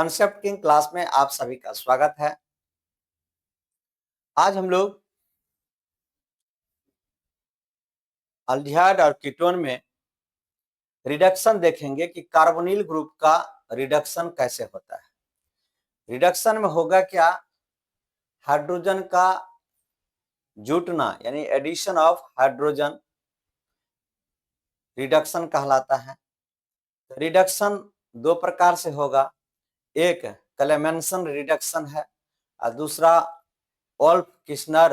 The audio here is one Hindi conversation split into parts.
कॉन्सेप्ट किंग क्लास में आप सभी का स्वागत है। आज हम लोग अल्डिहाइड और कीटोन में रिडक्शन देखेंगे कि कार्बोनिल ग्रुप का रिडक्शन कैसे होता है। रिडक्शन में होगा क्या, हाइड्रोजन का जुटना यानी एडिशन ऑफ हाइड्रोजन रिडक्शन कहलाता है। रिडक्शन दो प्रकार से होगा, एक क्लेमेंसन रिडक्शन है और दूसरा वोल्फ-किर्चनर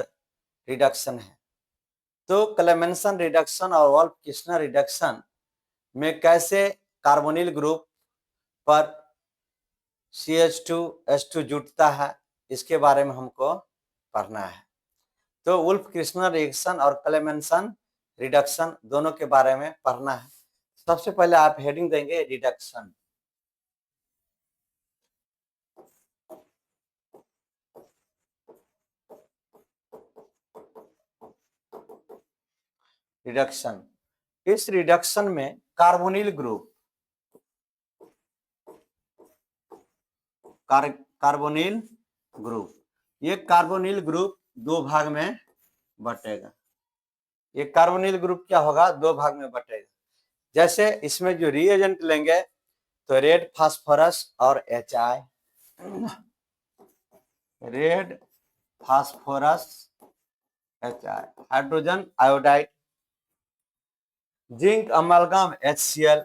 रिडक्शन है। तो क्लेमेंसन रिडक्शन और वोल्फ-किर्चनर रिडक्शन में कैसे कार्बोनिल ग्रुप पर CH2H2 जुटता है, इसके बारे में हमको पढ़ना है। तो वोल्फ-किर्चनर रिएक्शन और क्लेमेंसन रिडक्शन दोनों के बारे में पढ़ना है। सबसे पहले आप हेडिंग देंगे रिडक्शन। रिडक्शन, इस रिडक्शन में कार्बोनिल ग्रुप कार्बोनिल ग्रुप ये कार्बोनिल ग्रुप दो भाग में बटेगा। ये कार्बोनिल ग्रुप क्या होगा, दो भाग में बटेगा। जैसे इसमें जो रिएजेंट लेंगे तो रेड फास्फोरस और HI, red phosphorus HI, hydrogen iodide, zinc amalgam HCl,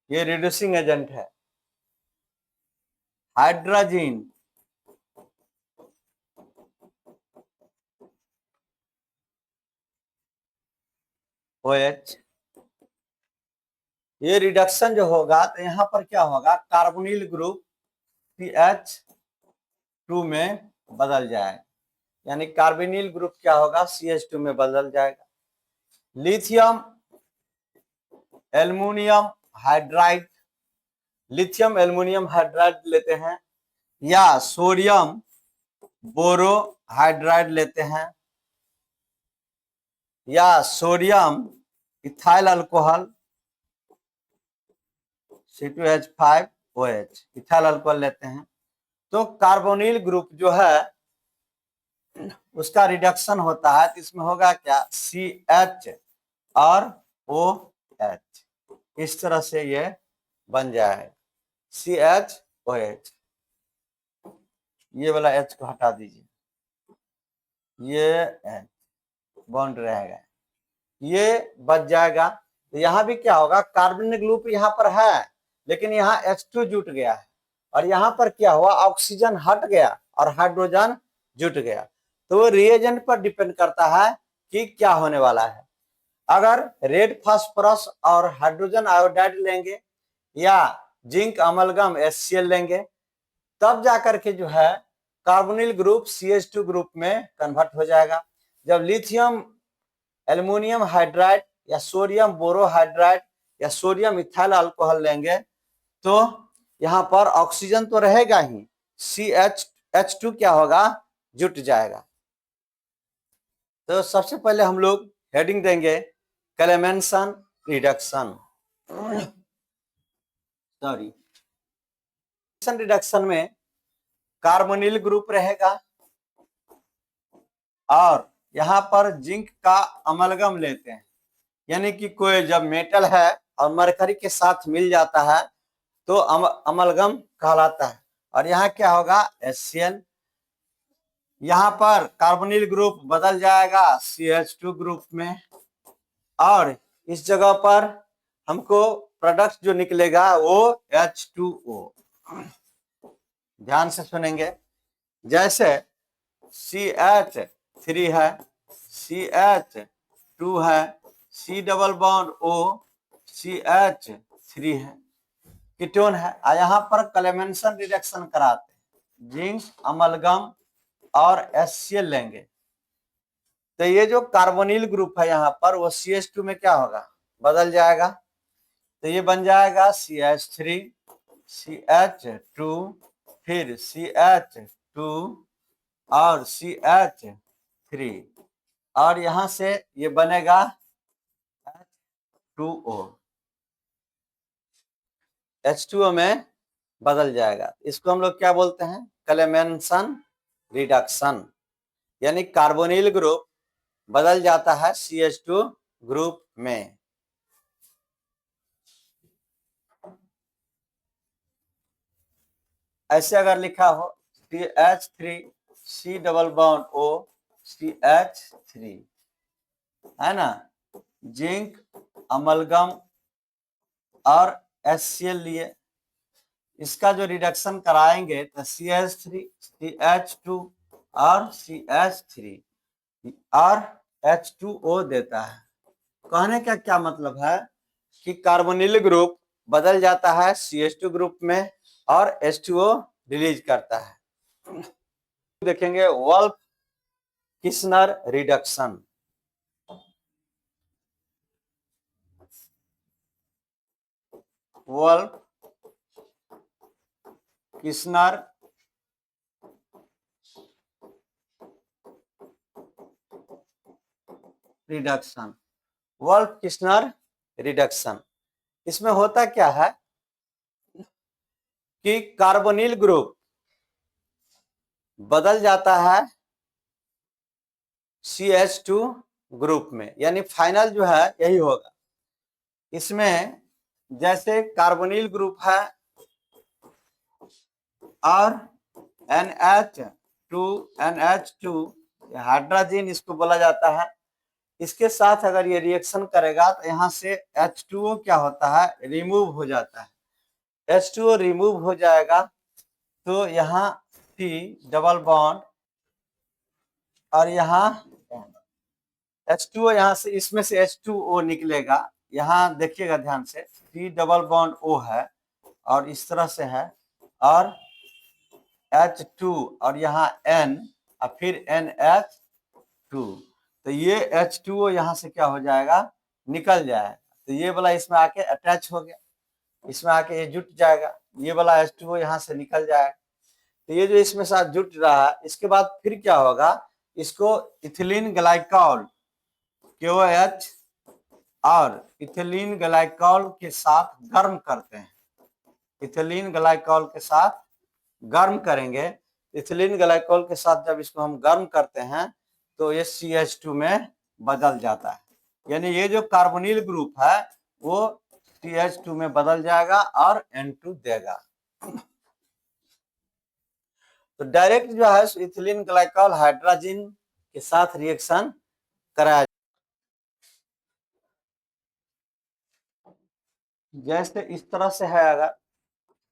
ये रिड्यूसिंग एजेंट है। हाइड्रोजन OH, ये रिडक्शन जो होगा तो यहाँ पर क्या होगा, कार्बोनिल ग्रुप CH2 में बदल जाए, यानी कार्बोनिल ग्रुप क्या होगा, CH2 में बदल जाएगा। Lithium aluminium hydride, lithium aluminium hydride लेते हैं या सोडियम बोरो हाइड्राइड लेते हैं या sodium ethyl alcohol C2H5OH ethyl alcohol लेते हैं। तो कार्बोनिल ग्रुप जो है उसका रिडक्शन होता है तो इसमें होगा क्या, CH और OH, इस तरह से ये बन जाएगा CHOH। ये वाला H को हटा दीजिए, ये H बॉन्ड रहेगा, ये बच जाएगा। तो यहाँ भी क्या होगा, कार्बोनिल ग्रुप यहाँ पर है लेकिन यहाँ H2 जुट गया है और यहाँ पर क्या हुआ, ऑक्सीजन हट गया और हाइड्रोजन जुट गया। तो वो रिएजेंट पर डिपेंड करता है कि क्या होने वाला है। अगर रेड फास्फोरस और हाइड्रोजन आयोडाइड लेंगे या जिंक अमलगम HCl लेंगे तब जाकर के जो है कार्बोनिल ग्रुप CH2 ग्रुप में कन्वर्ट हो जाएगा। जब लिथियम एल्युमिनियम हाइड्राइड या सोडियम बोरोहाइड्राइड या सोडियम इथाइल अल्कोहल लेंगे तो यहाँ पर ऑक्सीजन तो रहेगा ही, CH2 क्या होगा, जुट जाएगा। तो सबसे पहले हम लोग हेडिंग देंगे क्लेमेंसन रिडक्शन। सॉरी, रिडक्शन में कार्बोनिल ग्रुप रहेगा और यहाँ पर जिंक का अमलगम लेते हैं, यानी कि कोई जब मेटल है और मरकरी के साथ मिल जाता है तो अमलगम कहलाता है। और यहाँ क्या होगा, HCl। यहाँ पर कार्बोनिल ग्रुप बदल जाएगा CH2 ग्रुप में और इस जगह पर हमको प्रोडक्ट जो निकलेगा वो H2O। ध्यान से सुनेंगे, जैसे CH3 है, CH2 है, C double bond O, CH3 है, कीटोन है। यहाँ पर क्लेमेंसन रिडक्शन कराते हैं, जिंक अमलगम और HCl लेंगे तो ये जो कार्बोनिल ग्रुप है यहाँ पर वो CH2 में क्या होगा, बदल जाएगा। तो ये बन जाएगा CH3, CH2, फिर CH2 और CH3 और यहाँ से ये बनेगा H2O। H2O में बदल जाएगा। इसको हम लोग क्या बोलते हैं? क्लेमेंसन रिडक्शन, यानी कार्बोनिल ग्रुप बदल जाता है CH2 ग्रुप में। ऐसे अगर लिखा हो CH3 double bond O CH3, है ना, जिंक अमलगम और HCl लिए, इसका जो रिडक्शन कराएंगे तो CH3 CH2 और CH3 और H2O देता है। कहने का क्या मतलब है कि कार्बोनिल ग्रुप बदल जाता है CH2 ग्रुप में और H2O रिलीज करता है। देखेंगे Wolff Kishner reduction. Wolff Kishner reduction, Wolff Kishner reduction, इसमें होता क्या है कि कार्बोनिल ग्रुप बदल जाता है CH2 ग्रुप में, यानी फाइनल जो है यही होगा। इसमें जैसे कार्बोनिल ग्रुप है और NH2 हाइड्रोजन इसको बोला जाता है, इसके साथ अगर ये रिएक्शन करेगा तो यहाँ से H2O क्या होता है? रिमूव हो जाता है। H2O रिमूव हो जाएगा तो यहाँ C डबल बॉन्ड और यहाँ H2O, यहाँ से इसमें से H2O निकलेगा। यहाँ देखिएगा ध्यान से, C डबल बॉन्ड O है और इस तरह से है और H2 और यहाँ N और फिर NH2, तो ये H2O यहाँ से क्या हो जाएगा? निकल जाएगा। तो ये वाला इसमें आके अटैच हो गया, इसमें आके ये जुट जाएगा, ये वाला H2O यहाँ से निकल जाएगा। तो ये जो इसमें साथ जुट रहा है, इसके बाद फिर क्या होगा? इसको इथिलीन ग्लाइकॉल KOH और इथिलीन ग्लाइकॉल के साथ गर्म करते हैं। इथिलीन ग्लाइकॉल के साथ गर्म करेंगे, इथिलीन ग्लाइकॉल के साथ जब इसको हम गर्म करते हैं तो ये CH2 में बदल जाता है, यानी ये जो कार्बोनिल ग्रुप है वो CH2 में बदल जाएगा और N2 देगा। तो डायरेक्ट जो है इथिलीन ग्लाइकॉल हाइड्रोजन के साथ रिएक्शन कराया, जैसे इस तरह से है, अगर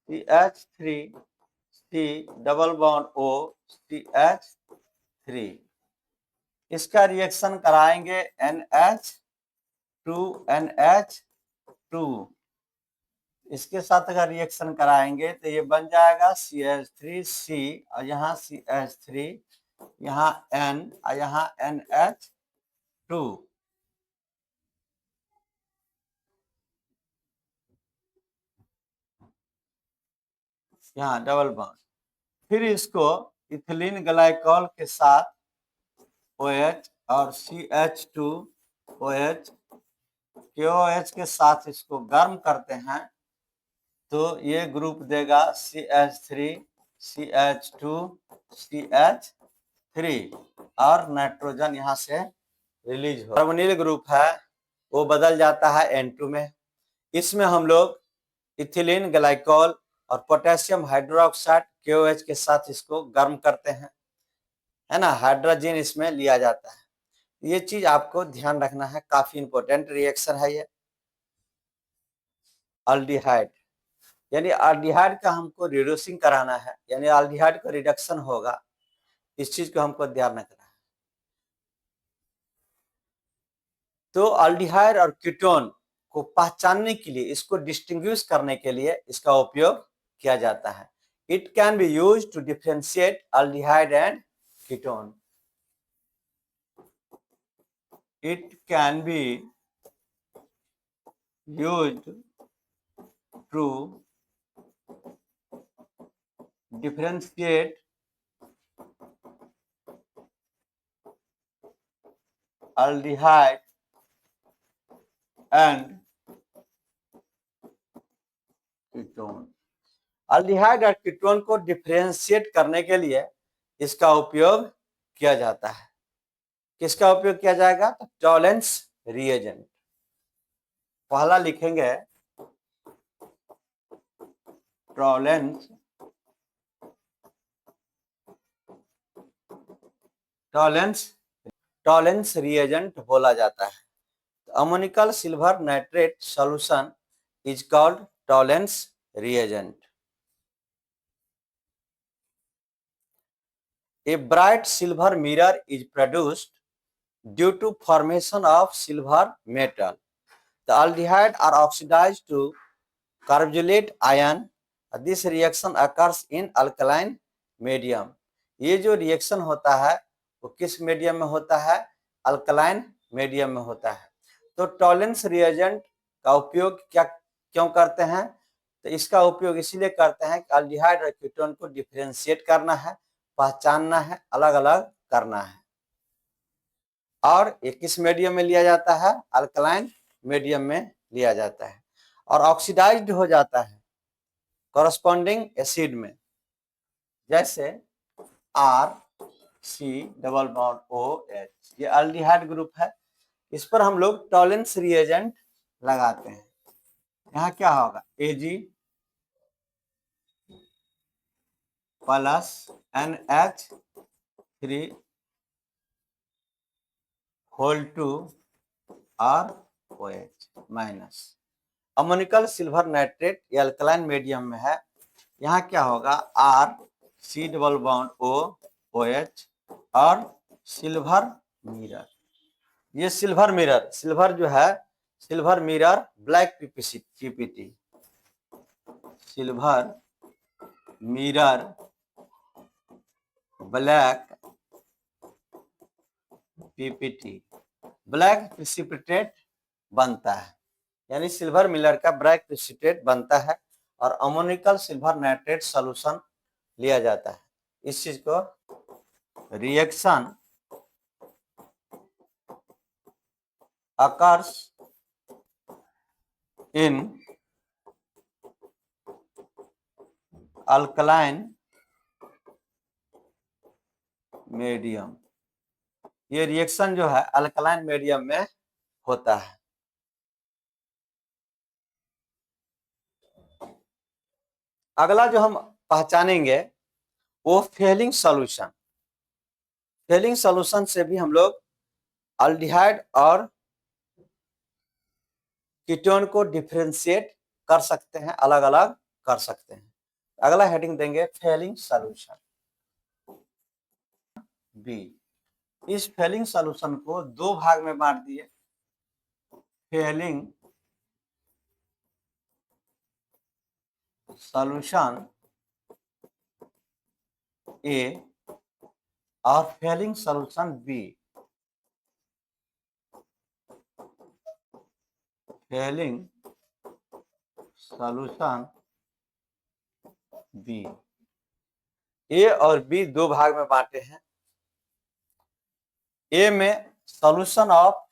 CH3C double bond O CH3, इसका रिएक्शन कराएंगे NH2NH2, इसके साथ अगर रिएक्शन कराएंगे तो ये बन जाएगा CH3C और यहाँ CH3, यहाँ N और यहाँ NH2। यहाँ डबल बॉन्ड, फिर इसको इथिलीन ग्लाइकॉल के साथ OH और CH2OH KOH के साथ इसको गर्म करते हैं तो ये ग्रुप देगा CH3 CH2 CH3 और नाइट्रोजन यहाँ से रिलीज हो। कार्बोनिल ग्रुप है वो बदल जाता है N2 में। इसमें हम लोग इथिलीन ग्लाइकॉल और पोटेशियम हाइड्रोक्साइड KOH के साथ इसको गर्म करते हैं, है ना, हाइड्रोजन इसमें लिया जाता है। ये चीज आपको ध्यान रखना है, काफी इंपॉर्टेंट रिएक्शन है ये। अल्डिहाइड, यानी अल्डिहाइड का हमको रिड्यूसिंग कराना है, यानी अल्डिहाइड का रिडक्शन होगा, इस चीज को हमको ध्यान रखना है। तो अल्डिहाइड और कीटोन को पहचानने के लिए, इसको डिस्टिंग्विश करने के लिए इसका उपयोग किया जाता है। It can be used to differentiate aldehyde and ketone. It can be used to differentiate aldehyde and ketone. Aldehyde और कीटोन को डिफरेंशिएट करने के लिए इसका उपयोग किया जाता है। किसका उपयोग किया जाएगा? तो टॉलेंस रिएजेंट। पहला लिखेंगे टॉलेंस टॉलेंस रिएजेंट बोला जाता है। Ammoniacal silver nitrate solution is called Tollens reagent. A bright silver mirror is produced due to formation of silver metal. The aldehyde are oxidized to carbonate ion. This reaction occurs in alkaline medium. ये जो रिएक्शन होता है वो किस मीडियम में होता है? अल्कलाइन मीडियम में होता है। तो टॉलेंस रिएजेंट का उपयोग क्यों करते हैं? तो इसका उपयोग इसीलिए करते हैं कि अल्डिहाइड और कीटोन को डिफरेंशिएट करना है, पहचानना है, अलग अलग करना है। और ये किस मीडियम में लिया जाता है? अल्कलाइन मीडियम में लिया जाता है और ऑक्सीडाइज्ड हो जाता है कॉरस्पॉन्डिंग एसिड में, जैसे RC डबल बॉन्ड OH। ये अल्डिहाइड ग्रुप है, इस पर हम लोग टॉलेंस रिएजेंट लगाते हैं। यहाँ क्या होगा? Ag plus NH3 whole two और OH माइनस। अमोनिकल सिल्वर नाइट्रेट ये अल्कलाइन मीडियम में है। यहाँ क्या होगा? RC डबल बॉन्ड OH और सिल्वर मिरर। ये सिल्वर मिरर, सिल्वर जो है silver mirror black PPT, silver mirror black PPT, black precipitate बनता है, यानी सिल्वर मिरर का ब्लैक प्रेसिपिटेट बनता है और अमोनिकल सिल्वर नाइट्रेट सॉल्यूशन लिया जाता है। इस चीज को reaction occurs in alkaline medium. ये रिएक्शन जो है अल्कलाइन मीडियम में होता है। अगला जो हम पहचानेंगे वो फेलिंग सॉल्यूशन। फेलिंग सॉल्यूशन से भी हम लोग अल्डिहाइड और कीटोन को डिफरेंशिएट कर सकते हैं, अलग अलग कर सकते हैं। अगला हेडिंग देंगे फेलिंग सॉल्यूशन बी। इस फेलिंग सॉल्यूशन को दो भाग में बांट दिए, फेलिंग सॉल्यूशन ए और Fehling solution B. Fehling solution B, A और बी दो भाग में बांटे हैं। ए में सॉल्यूशन ऑफ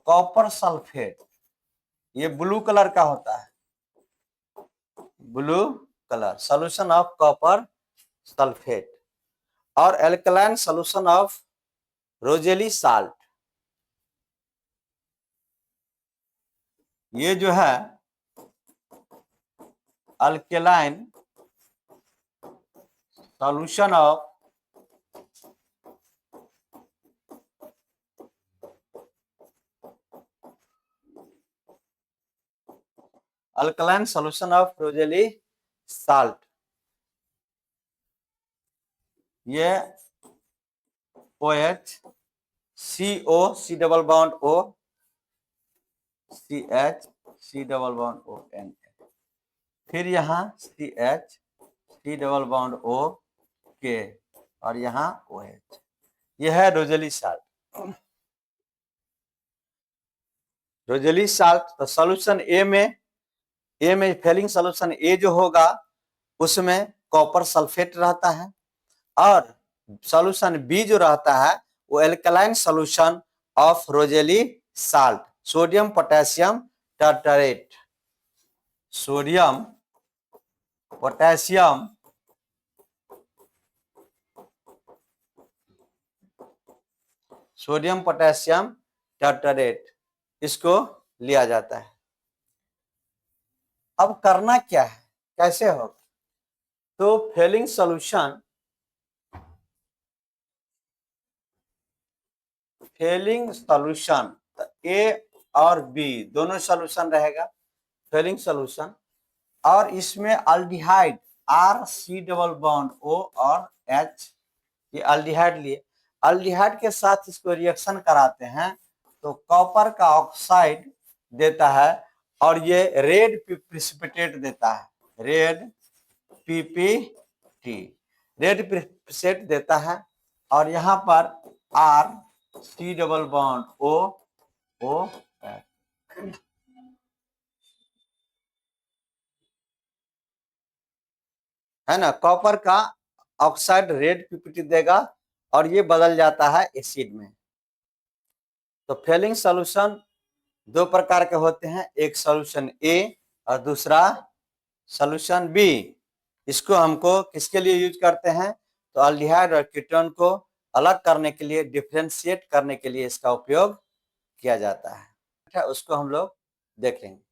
कॉपर सल्फेट, ये ब्लू कलर का होता है, blue colour solution of copper sulphate, और alkaline solution of Rochelle salt. ये जो है alkaline solution of Rochelle salt. ये OH CO C double bond O CH C double bond O N, फिर यहाँ CH C double bond O K और यहाँ OH। यह है रोजेली साल्ट। रोजेली साल्ट तो सॉल्यूशन ए में फेलिंग सॉल्यूशन ए जो होगा उसमें कॉपर सल्फेट रहता है, और सॉल्यूशन बी जो रहता है वो alkaline solution of Rochelle salt, sodium potassium tartrate, sodium potassium sodium potassium tartrate, इसको लिया जाता है। अब करना क्या है, कैसे होगा? तो फेलिंग सॉल्यूशन, ए और बी दोनों सॉल्यूशन रहेगा, फेलिंग सॉल्यूशन। और इसमें aldehyde R C double bond O और एच, ये अल्डिहाइड लिए, अल्डिहाइड के साथ इसको रिएक्शन कराते हैं तो कॉपर का ऑक्साइड देता है और ये रेड प्रिसिपिटेट देता है, रेड पीपीटी, रेड प्रिसिपिटेट देता है। और यहाँ पर R C double bond O है ना, कॉपर का ऑक्साइड रेड पीपीटी देगा और ये बदल जाता है एसिड में। तो फेलिंग सॉल्यूशन दो प्रकार के होते हैं, एक सॉल्यूशन ए और दूसरा सॉल्यूशन बी। इसको हमको किसके लिए यूज करते हैं? तो अल्डिहाइड और कीटोन को अलग करने के लिए, डिफरेंशिएट करने के लिए इसका उपयोग किया जाता है। उसको हम लोग देखेंगे।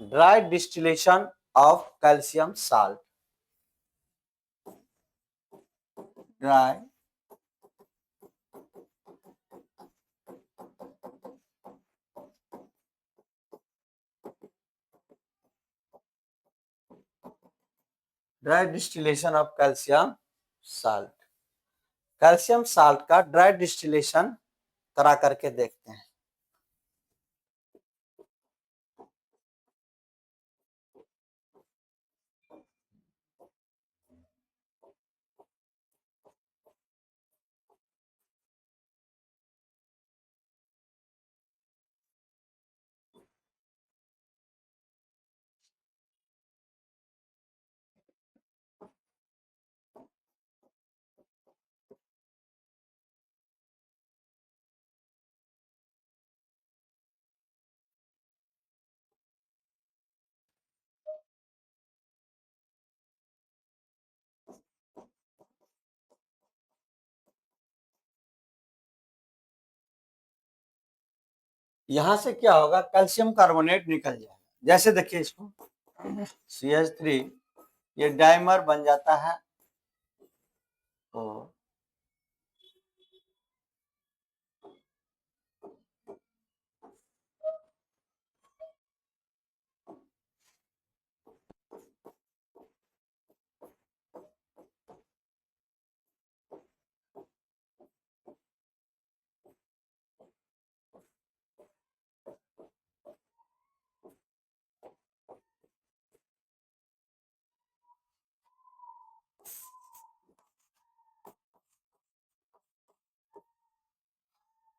Dry distillation of calcium salt, dry dry distillation of calcium salt, calcium salt का ड्राई डिस्टिलेशन करा करके देखते हैं। यहां से क्या होगा, कैल्शियम कार्बोनेट निकल जाएगा। जैसे देखिए इसको CH3, ये डाइमर बन जाता है तो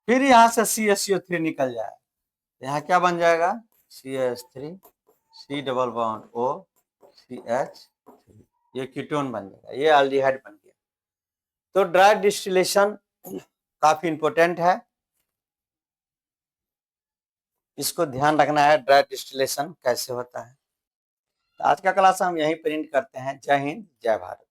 फिर यहाँ से CH3 निकल जाए, यहाँ क्या बन जाएगा, CH3 C double bond O CH3, ये कीटोन बन जाएगा, ये एल्डिहाइड बन गया। तो ड्राई डिस्टिलेशन काफी इंपॉर्टेंट है, इसको ध्यान रखना है ड्राई डिस्टिलेशन कैसे होता है। तो आज का क्लास हम यहीं प्रिंट करते हैं। जय हिंद, जय भारत।